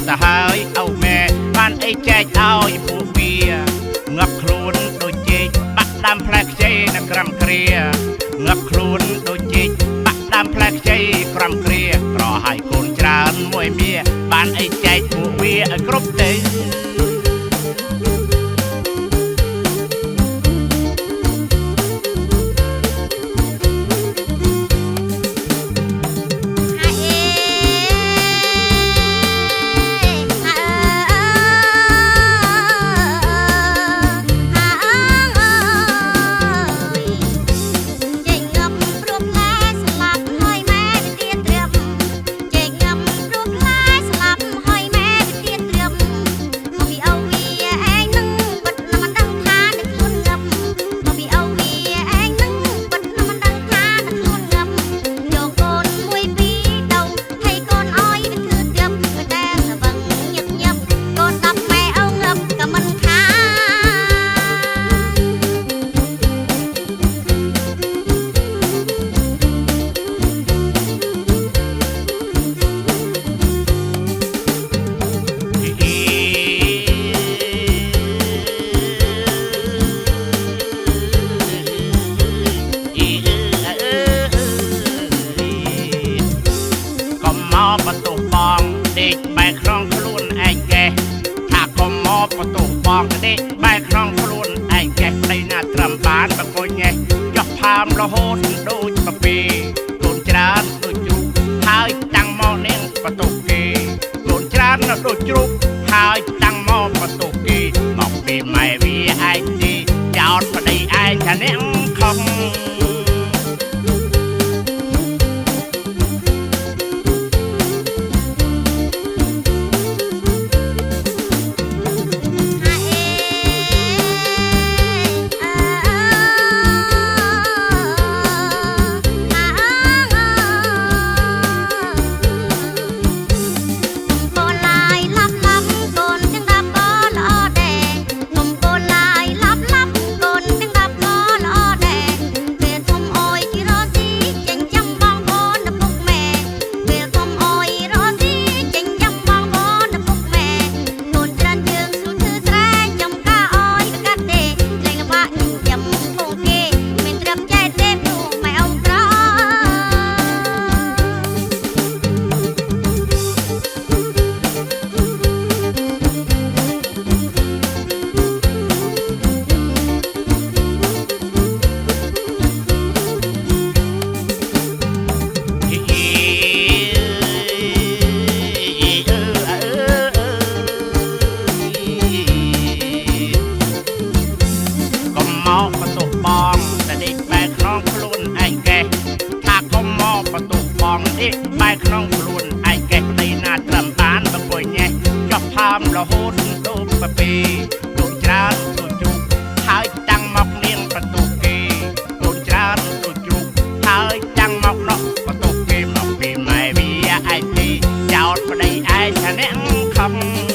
សាហាយអូម៉ែបានអីចែកឲ្យពួកវាងាប់ខ្លួនដូចជែកបាក់ដាំផ្លែខ្ចីនៅក្រំគ្រាងាប់ខ្លួនដូចជែកបាក់ដាំផ្លែខ្ចីក្រំគ្រាក្រហើយកូនច្រើនមួយមាបានអីចែកពួកវាឲ្យគ្រប់ទៅបន្ទោសបងដេកបែកក្នុងខ្លួនឯងកេះថាកុំមកបន្ទោសបងដេកបែកក្នុងខ្លួនឯងកេះដីណាត្រឹមបានបង្គញឯងចុះផាមរហូតដូចបពីកូនច្រើនដូចជ្រូកហើយតាំងមកនាងបន្ទោសគេកូនច្រើនដូចជ្រូកហើយតាំងមកបន្ទោសគេមកពីម៉ែវាឯងទីចោតប្តីឯងថានាងខំបែកក្នុងខ្លួនឯងកេះដីណាត្រឹមបានបង្គញឯងចុះផាមរហូតដូចបពីកូនច្រើនដូចជ្រូកហើយតាំងមកនាងបន្ទោសគេកូនច្រើនដូចជ្រូកហើយតាំងមកនោះបន្ទោសគេមកពីម៉ែវាឯងទីចោតប្តីឯងថានាងខំ